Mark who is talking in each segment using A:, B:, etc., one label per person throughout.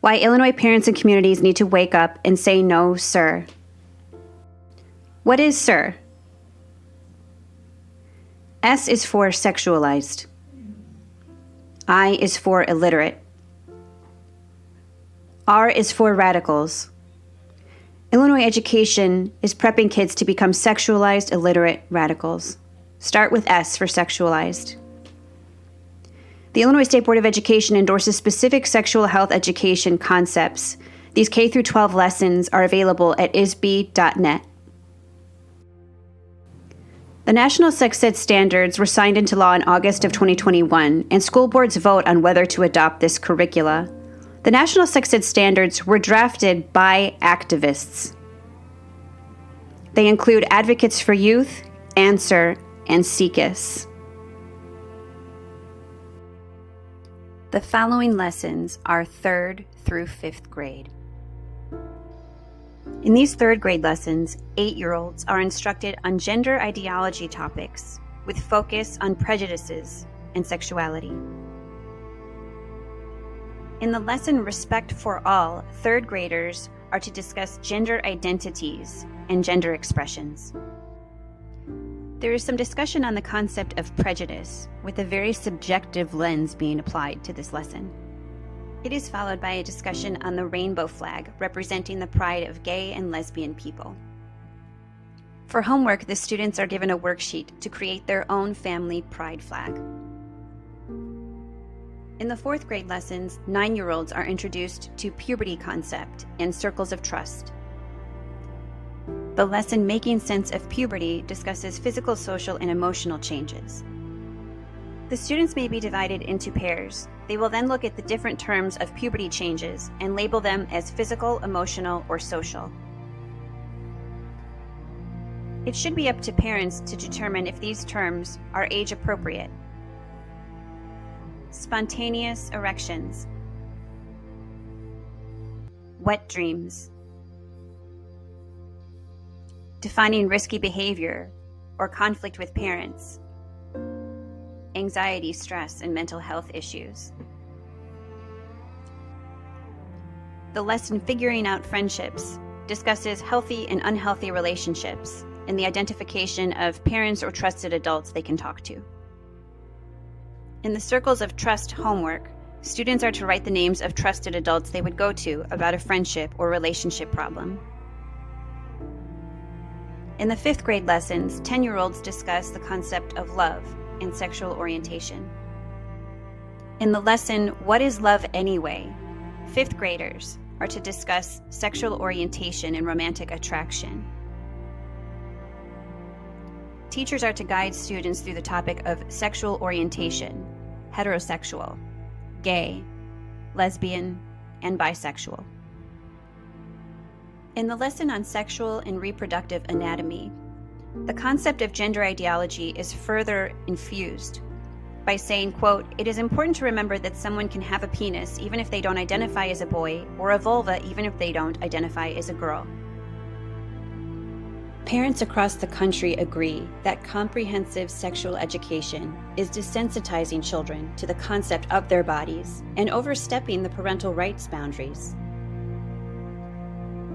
A: Why Illinois parents and communities need to wake up and say no, sir. What is S.I.R? S is for sexualized. I is for illiterate. R is for radicals. Illinois education is prepping kids to become sexualized, illiterate radicals. Start with S for sexualized. The Illinois State Board of Education endorses specific sexual health education concepts. These K-12 lessons are available at isb.net. The National Sex Ed standards were signed into law in August of 2021, and school boards vote on whether to adopt this curricula. The National Sex Ed standards were drafted by activists. They include Advocates for Youth, Answer, and SECUS. The following lessons are 3rd through 5th grade. In these 3rd grade lessons, 8-year-olds are instructed on gender ideology topics with focus on prejudices and sexuality. In the lesson Respect for All, 3rd graders are to discuss gender identities and gender expressions. There is some discussion on the concept of prejudice, with a very subjective lens being applied to this lesson. It is followed by a discussion on the rainbow flag, representing the pride of gay and lesbian people. For homework, the students are given a worksheet to create their own family pride flag. In the 4th grade lessons, 9-year-olds are introduced to puberty concept and circles of trust. The lesson Making Sense of Puberty discusses physical, social, and emotional changes. The students may be divided into pairs. They will then look at the different terms of puberty changes and label them as physical, emotional, or social. It should be up to parents to determine if these terms are age appropriate. Spontaneous erections. Wet dreams. Defining risky behavior or conflict with parents. Anxiety, stress, and mental health issues. The lesson Figuring Out Friendships discusses healthy and unhealthy relationships and the identification of parents or trusted adults they can talk to. In the Circles of Trust homework, students are to write the names of trusted adults they would go to about a friendship or relationship problem. In the 5th grade lessons, 10-year-olds discuss the concept of love and sexual orientation. In the lesson What is Love Anyway?, 5th graders are to discuss sexual orientation and romantic attraction. Teachers are to guide students through the topic of sexual orientation, heterosexual, gay, lesbian, and bisexual. In the lesson on sexual and reproductive anatomy, the concept of gender ideology is further infused by saying, quote, "It is important to remember that someone can have a penis even if they don't identify as a boy, or a vulva even if they don't identify as a girl." Parents across the country agree that comprehensive sexual education is desensitizing children to the concept of their bodies and overstepping the parental rights boundaries.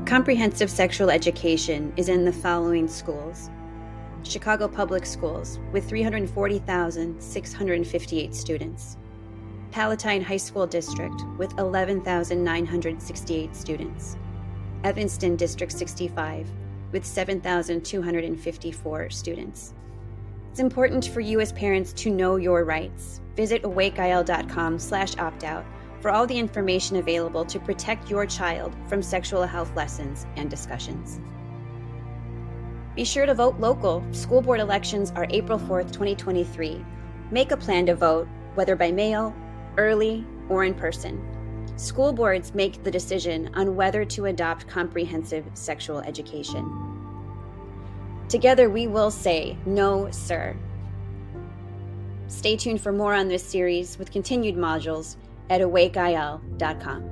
A: Comprehensive sexual education is in the following schools: Chicago Public Schools with 340,658 students, Palatine High School District with 11,968 students, Evanston District 65 with 7,254 students. It's important for you as parents to know your rights. Visit awakeil.com/opt-out for all the information available to protect your child from sexual health lessons and discussions. Be sure to vote local. School board elections are April 4th, 2023. Make a plan to vote, whether by mail, early, or in person. School boards make the decision on whether to adopt comprehensive sexual education. Together we will say, "No, sir." Stay tuned for more on this series with continued modules at awakeil.com.